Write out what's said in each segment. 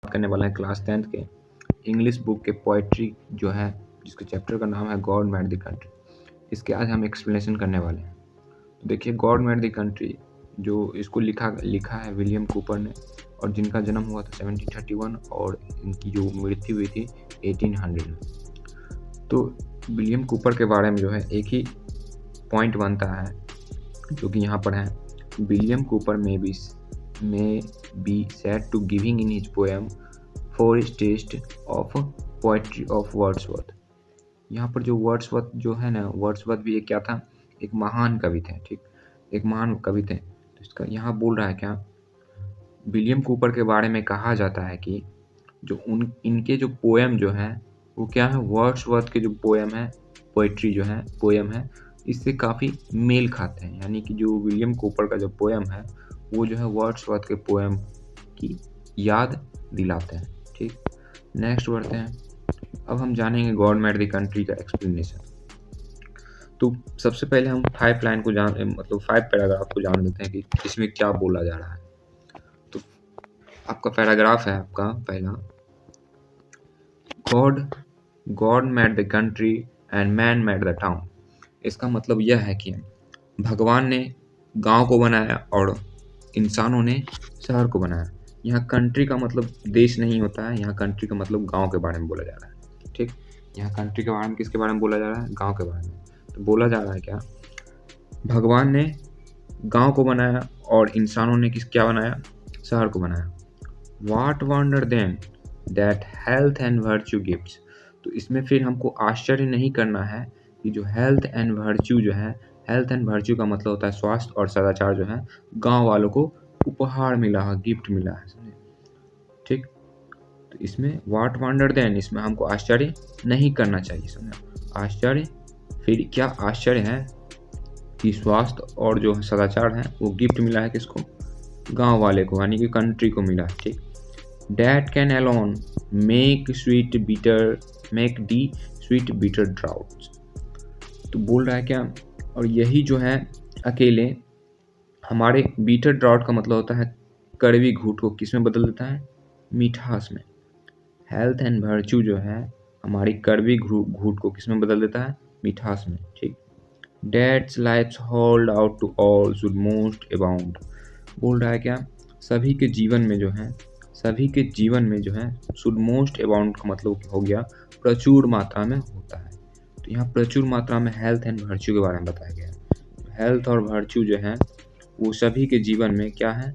करने वाला है क्लास 10th के इंग्लिश बुक के पोइट्री जो है, जिसके चैप्टर का नाम है गॉड मेड द कंट्री। इसके आज हम एक्सप्लेनेशन करने वाले हैं। तो देखिए, गॉड मेड द कंट्री जो इसको लिखा है विलियम कूपर ने, और जिनका जन्म हुआ था 1731 और इनकी जो मृत्यु हुई थी 1800 में। तो विलियम कूपर के बारे में जो है एक ही पॉइंट बनता है जो कि यहाँ पर है, William Cooper may be said to giving in his poem for his taste of poetry of Wordsworth। यहाँ पर जो वर्ड्सवर्थ जो है ना, वर्ड्सवर्थ भी एक क्या था, एक महान कवि थे, ठीक, एक महान कवि थे। तो इसका यहाँ बोल रहा है क्या, विलियम कूपर के बारे में कहा जाता है कि जो इनके जो पोएम जो है वो क्या है, वर्ड्सवर्थ के जो पोएम है, पोइट्री जो है, पोएम है, इससे काफ़ी मेल खाते हैं। यानी कि जो विलियम कूपर का जो पोएम है वो जो है वर्ड्सवर्थ के पोएम की याद दिलाते हैं। ठीक, नेक्स्ट बढ़ते हैं। अब हम जानेंगे गॉड मेड द कंट्री का एक्सप्लेनेशन। तो सबसे पहले हम 5 लाइन को मतलब 5 पैराग्राफ को जान लेते हैं कि इसमें क्या बोला जा रहा है। तो आपका पैराग्राफ है आपका पहला, God made the country and man made the town. इसका मतलब यह है कि भगवान ने गांव को बनाया और इंसानों ने शहर को बनाया। यहाँ कंट्री का मतलब देश नहीं होता है, यहाँ कंट्री का मतलब गांव के बारे में बोला जा रहा है। ठीक, यहाँ कंट्री के बारे में किसके बारे में बोला जा रहा है, गांव के बारे में। तो बोला जा रहा है क्या, भगवान ने गांव को बनाया और इंसानों ने क्या बनाया, शहर को बनाया। What wonder then that health and virtue gifts। तो इसमें फिर हमको आश्चर्य नहीं करना है कि जो हेल्थ एंड वर्च्यू जो है, हेल्थ एंड वर्च्यू का मतलब होता है स्वास्थ्य और सदाचार, जो है गांव वालों को उपहार मिला है, गिफ्ट मिला है, समझे। ठीक, तो इसमें व्हाट वंडर देन, इसमें हमको आश्चर्य नहीं करना चाहिए, समझे। आश्चर्य, फिर क्या आश्चर्य है कि स्वास्थ्य और जो सदाचार है वो गिफ्ट मिला है किसको, गांव वाले को, यानी कि कंट्री को मिला है। ठीक, that can alone make the sweet bitter droughts। तो बोल रहा है क्या, और यही जो है अकेले हमारे बीटर ड्राउट का मतलब होता है कड़वी घूंट को किस में बदल देता है, मिठास में। हेल्थ एंड वर्च्यू जो है हमारी कड़वी घूंट को किस में बदल देता है, मिठास में। ठीक, that's life's hold out to all should most abound. बोल रहा है क्या, सभी के जीवन में जो है, सभी के जीवन में जो है शुड मोस्ट अबाउंड का मतलब हो गया प्रचुर मात्रा में होता है। तो यहाँ प्रचुर मात्रा में हेल्थ एंड वर्च्यू के बारे में बताया गया है। हेल्थ और वर्च्यू जो है वो सभी के जीवन में क्या है,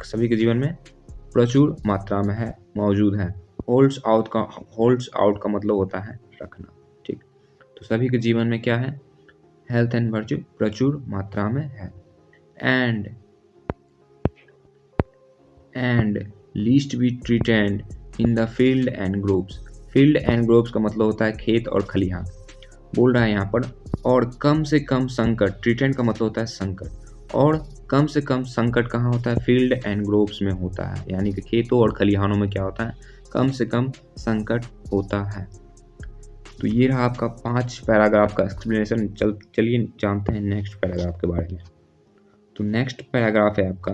सभी के जीवन में प्रचुर मात्रा में है, मौजूद है। होल्ड्स आउट का मतलब होता है रखना। ठीक, तो सभी के जीवन में क्या है, हेल्थ एंड वर्च्यू प्रचुर मात्रा में है। And least be treated in the field and groves. Field and groves का मतलब होता है खेत और खलिहान। बोल रहा है यहाँ पर, और कम से कम संकट, ट्रीटेंड का मतलब होता है संकट, और कम से कम संकट कहाँ होता है, फील्ड एंड ग्रोव्स में होता है। यानी कि खेतों और खलिहानों में क्या होता है, कम से कम संकट होता है। तो ये रहा आपका 5 पैराग्राफ का एक्सप्लेनेशन। चलिए जानते हैं नेक्स्ट पैराग्राफ के बारे में। तो नेक्स्ट पैराग्राफ है आपका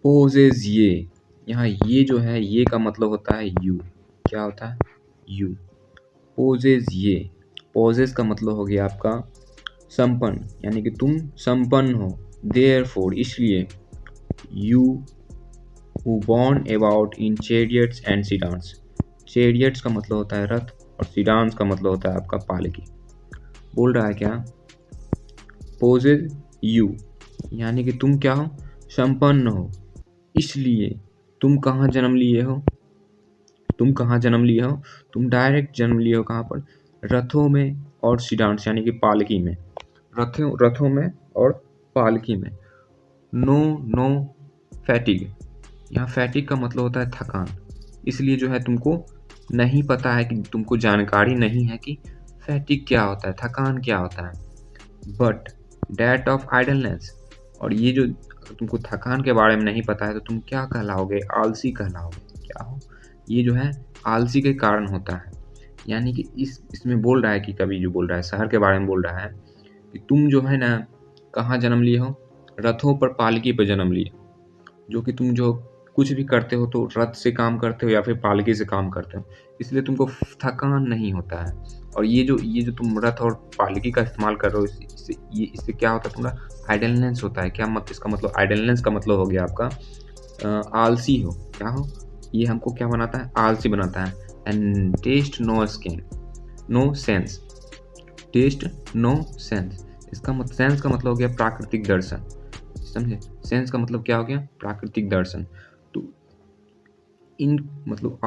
पोजेज ये। यहाँ ये जो है, ये का मतलब होता है यू। क्या होता है, यू। पोजेज ये, पोजेज का मतलब हो गया आपका संपन्न, यानी कि तुम संपन्न हो। देयरफॉर, इसलिए, you who borne about in chariots and sedans. Chariots का मतलब होता है रथ और सीडान्स का मतलब होता है आपका पालकी। बोल रहा है क्या, पोजेज यू, यानी कि तुम क्या हो, संपन्न हो। इसलिए तुम कहाँ जन्म लिए हो, तुम कहाँ जन्म लिए हो, तुम डायरेक्ट जन्म लिए हो कहाँ पर, रथों में और सीडान्स यानी कि पालकी में, रथों में और पालकी में। नो फैटिग, यहाँ फैटिग का मतलब होता है थकान। इसलिए जो है तुमको नहीं पता है, कि तुमको जानकारी नहीं है कि फैटिग क्या होता है, थकान क्या होता है। बट डेट ऑफ आइडलनेस, और ये जो तुमको थकान के बारे में नहीं पता है तो तुम क्या कहलाओगे, आलसी कहलाओगे। क्या हो, ये जो है आलसी के कारण होता है। यानी कि इसमें बोल रहा है कि कभी जो बोल रहा है शहर के बारे में बोल रहा है कि तुम जो है ना कहाँ जन्म लिए हो, रथों पर पालकी पर जन्म लिए, जो कि तुम जो कुछ भी करते हो तो रथ से काम करते हो या फिर पालकी से काम करते हो, इसलिए तुमको थकान नहीं होता है। और ये जो तुम रथ और पालकी का इस्तेमाल कर रहे हो, इससे क्या होता है, तुम्हारा आइडलनेस होता है। क्या मत इसका मतलब आइडलनेस का मतलब हो गया आपका आलसी हो। क्या हो, ये हमको क्या बनाता है, आलसी बनाता है। And taste no skin no sense, taste no sense, इसका मतलब सेंस का मतलब हो गया प्राकृतिक दर्शन, समझे। सेंस का मतलब क्या हो गया, प्राकृतिक दर्शन। तो इन मतलब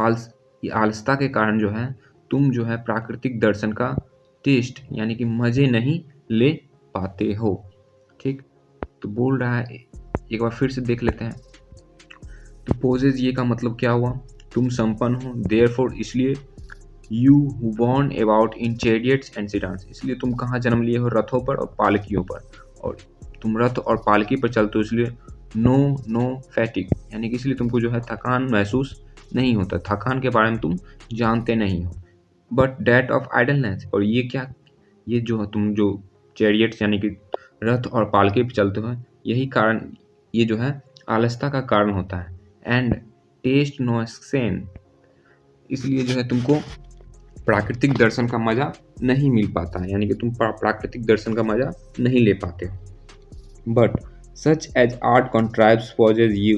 आलसता के कारण जो है तुम जो है प्राकृतिक दर्शन का टेस्ट यानी कि मजे नहीं ले पाते हो। ठीक, तो बोल रहा है, एक बार फिर से देख लेते हैं। तो पोजेज ये का मतलब क्या हुआ, तुम संपन्न हो, देयरफॉर इसलिए, you borne about in chariots and sedans, इसलिए तुम कहाँ जन्म लिए हो, रथों पर और पालकियों पर, और तुम रथ और पालकी पर चलते हो, इसलिए नो फैटिक, यानी कि इसलिए तुमको जो है थकान महसूस नहीं होता, थकान के बारे में तुम जानते नहीं हो। बट डेट ऑफ आइडलनेस, और ये क्या, ये जो तुम जो चैरियट्स यानी कि रथ और पालकी पर चलते हो, यही कारण, ये जो है आलसता का कारण होता है। एंड टेस्ट नो सेन, इसलिए जो है तुमको प्राकृतिक दर्शन का मजा नहीं मिल पाता है, यानी कि तुम प्राकृतिक दर्शन का मजा नहीं ले पाते हो। But such as art contrives possess you,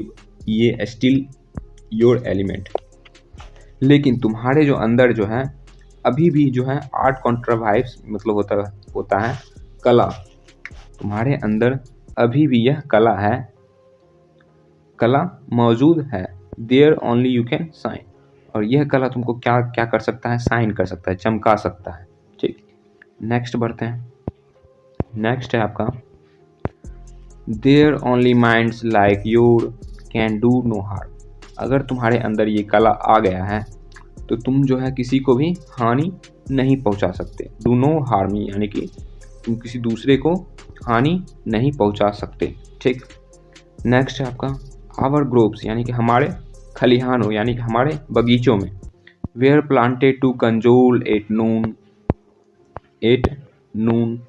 ye still your element, लेकिन तुम्हारे जो अंदर जो है अभी भी जो है आर्ट कॉन्ट्रावाइव्स मतलब होता है कला, तुम्हारे अंदर अभी भी यह कला है, कला मौजूद है। There only you can sign, और यह कला तुमको क्या क्या कर सकता है, साइन कर सकता है, चमका सकता है। ठीक, नेक्स्ट बढ़ते हैं। नेक्स्ट है आपका, there only minds like your can do no harm, अगर तुम्हारे अंदर ये कला आ गया है तो तुम जो है किसी को भी हानि नहीं पहुंचा सकते। डू नो हार्म यानी कि तुम किसी दूसरे को हानि नहीं पहुंचा सकते। ठीक, नेक्स्ट है आपका, आवर ग्रोव्स यानी कि हमारे खलिहानों यानी कि हमारे बगीचों में, were planted to console at noon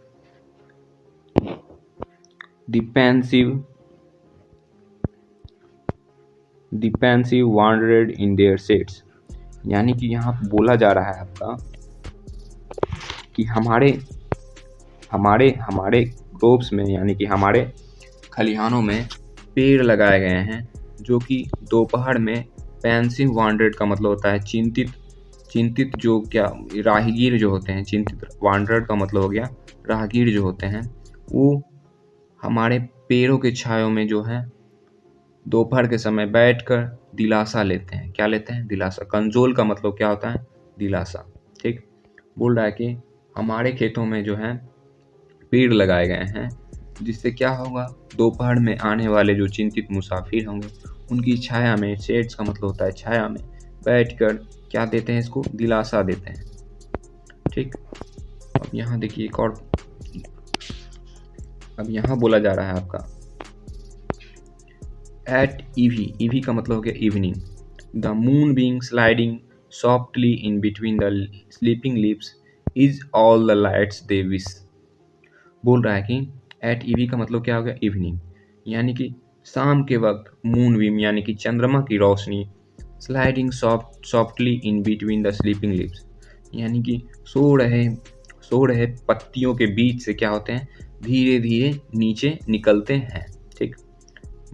the pensive wandered in their sets, यानी कि यहाँ बोला जा रहा है आपका कि हमारे हमारे हमारे ग्रोव्स में यानी कि हमारे खलिहानों में पेड़ लगाए गए हैं जो कि दोपहर में पेंसिव वांडरेड का मतलब होता है चिंतित जो क्या राहगीर जो होते हैं, चिंतित वांडरेड का मतलब हो गया राहगीर जो होते हैं, वो हमारे पेड़ों के छायों में जो है दोपहर के समय बैठकर दिलासा लेते हैं। क्या लेते हैं, दिलासा। कंजोल का मतलब क्या होता है, दिलासा। ठीक, बोल रहा है कि हमारे खेतों में जो है पेड़ लगाए गए हैं जिससे क्या होगा, दोपहर में आने वाले जो चिंतित मुसाफिर होंगे उनकी छाया में, शेड्स का मतलब होता है छाया में, बैठकर क्या देते हैं, इसको दिलासा देते हैं। ठीक, अब यहाँ देखिए एक और, अब यहाँ बोला जा रहा है आपका एट ईवी का मतलब हो गया evening, the moon being sliding softly in between the sleeping lips is all the lights they wish, बोल रहा है कि एट ईवी का मतलब क्या हो गया, इवनिंग, यानी कि शाम के वक्त मून बीम यानी कि चंद्रमा की रोशनी, sliding softly in between the sleeping lips, यानी कि सो रहे पत्तियों के बीच से क्या होते हैं, धीरे धीरे नीचे निकलते हैं। ठीक,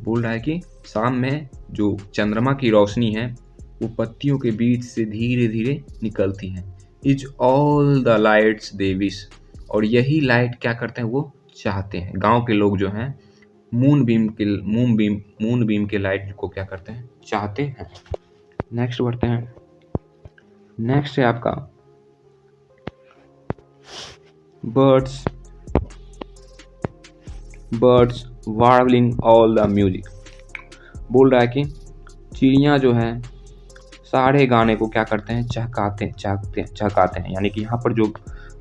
बोल रहा है कि शाम में जो चंद्रमा की रोशनी है वो पत्तियों के बीच से धीरे धीरे निकलती हैं। Is all the lights they wish, और यही लाइट क्या करते हैं, वो चाहते हैं। गांव के लोग जो हैं मून बीम के लाइट को क्या करते हैं, चाहते हैं। नेक्स्ट बढ़ते हैं। नेक्स्ट है आपका बर्ड्स वार्बलिंग ऑल द म्यूजिक, बोल रहा है कि चिड़िया जो है सारे गाने को क्या करते हैं, चहकाते हैं, यानी कि यहाँ पर जो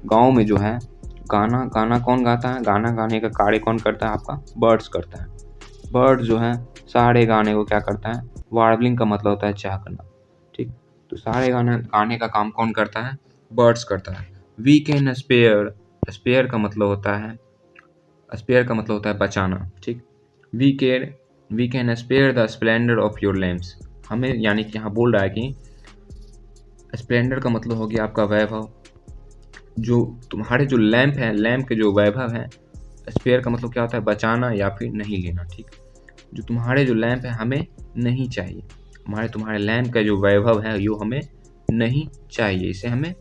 गांव में जो है गाना कौन गाता है, गाना गाने का कार्य कौन करता है, आपका बर्ड्स करता है। बर्ड्स जो है सारे गाने को क्या करता है, वार्बलिंग का मतलब होता है चहकना। ठीक, तो सारे गाने का काम कौन करता है, बर्ड्स करता है। वी कैन स्पेयर का मतलब होता है बचाना। ठीक, we care we can spare the splendour of your lamps. हमें यानी कि यहाँ बोल रहा है कि स्प्लेंडर का मतलब हो गया आपका वैभव, जो तुम्हारे जो लैंप है, लैंप के जो वैभव है। स्पेयर का मतलब क्या होता है, बचाना या फिर नहीं लेना, ठीक। जो तुम्हारे जो लैंप है हमें नहीं चाहिए, तुम्हारे लैंप का जो वैभव है यो हमें नहीं चाहिए, इसे हमें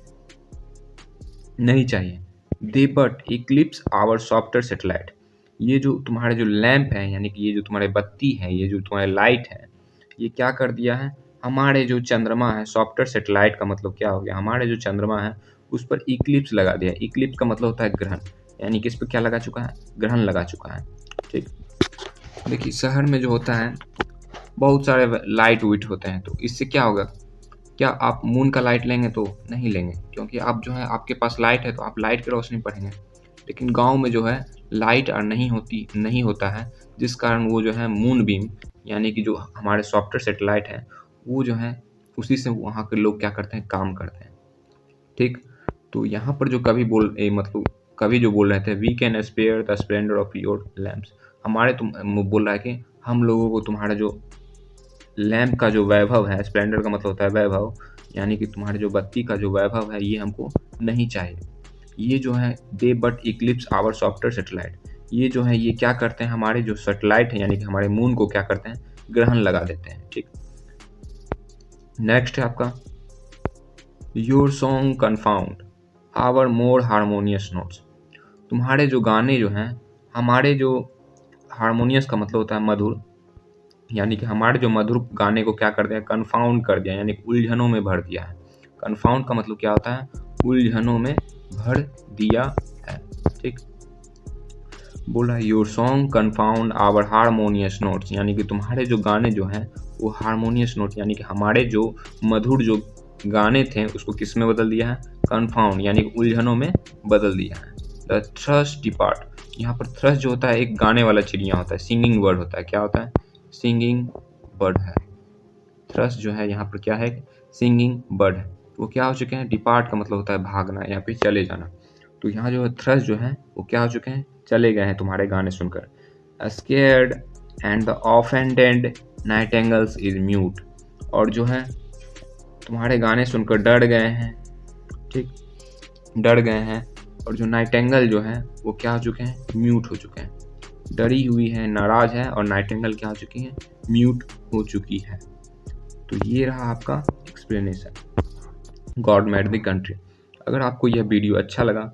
नहीं चाहिए। They but eclipse our software satellite. ये जो तुम्हारे जो लैंप है, यानी कि ये जो तुम्हारे बत्ती है, ये जो तुम्हारे लाइट है, ये क्या कर दिया है, हमारे जो चंद्रमा है, सॉफ्टवेयर सेटेलाइट का मतलब क्या हो गया, हमारे जो चंद्रमा है उस पर इक्लिप्स लगा दिया। इक्लिप्स का मतलब होता है ग्रहण, यानी कि इस पर क्या लगा चुका है, ग्रहण लगा चुका है, ठीक। देखिए शहर में जो होता है बहुत सारे लाइट वेट होते हैं, तो इससे क्या होगा, क्या आप मून का लाइट लेंगे, तो नहीं लेंगे, क्योंकि आप जो है आपके पास लाइट है तो आप लाइट की रोशनी पढ़ेंगे। लेकिन गांव में जो है लाइट और नहीं होता है, जिस कारण वो जो है मून बीम, यानी कि जो हमारे सॉफ्टवेयर सेटेलाइट है, वो जो है उसी से वहाँ के लोग क्या करते हैं, काम करते हैं, ठीक। तो यहाँ पर जो मतलब कवि जो बोल रहे थे, we can spare the splendour of your lamps, हमारे तुम बोल रहा है कि हम लोगों को तुम्हारा जो लैंप का जो वैभव है, स्प्लेंडर का मतलब होता है वैभव, यानी कि तुम्हारे जो बत्ती का जो वैभव है ये हमको नहीं चाहिए। ये जो है they but eclipse our software satellite, ये जो है ये क्या करते हैं, हमारे जो सेटेलाइट है यानी कि हमारे मून को क्या करते हैं, ग्रहण लगा देते हैं, ठीक। नेक्स्ट है आपका your song confound our more harmonious notes. तुम्हारे जो गाने जो हैं, हमारे जो हारमोनियस का मतलब होता है मधुर, यानी कि हमारे जो मधुर गाने को क्या कर दिया, कन्फाउंड कर दिया, यानी उलझनों में भर दिया है। कन्फाउंड का मतलब क्या होता है, उलझनों में भर दिया है, ठीक। बोला your song confound our harmonious notes, यानी कि तुम्हारे जो गाने जो हैं वो हारमोनियस नोट, यानी कि हमारे जो मधुर जो गाने थे उसको किस में बदल दिया है, कन्फाउंड, यानी कि उलझनों में बदल दिया है। द थ्रस्ट डिपार्ट, यहाँ पर थ्रस्ट जो होता है एक गाने वाला चिड़िया होता है, सिंगिंग बर्ड होता है, क्या होता है, सिंगिंग बर्ड है। थ्रस्ट जो है यहाँ पर क्या है, सिंगिंग बर्ड है। वो क्या हो चुके हैं, डिपार्ट का मतलब होता है भागना या फिर चले जाना। तो यहाँ जो थ्रस्ट जो है वो क्या हो चुके हैं, चले गए हैं तुम्हारे गाने सुनकर। Scared and the offended nightingales is mute, और जो है तुम्हारे गाने सुनकर डर गए हैं, ठीक, डर गए हैं। और जो नाइटेंगल जो है वो क्या हो चुके हैं, म्यूट हो चुके हैं, डरी हुई है, नाराज है, और नाइटेंगल क्या हो चुकी है, म्यूट हो चुकी है। तो ये रहा आपका explanation God made the country. अगर आपको यह वीडियो अच्छा लगा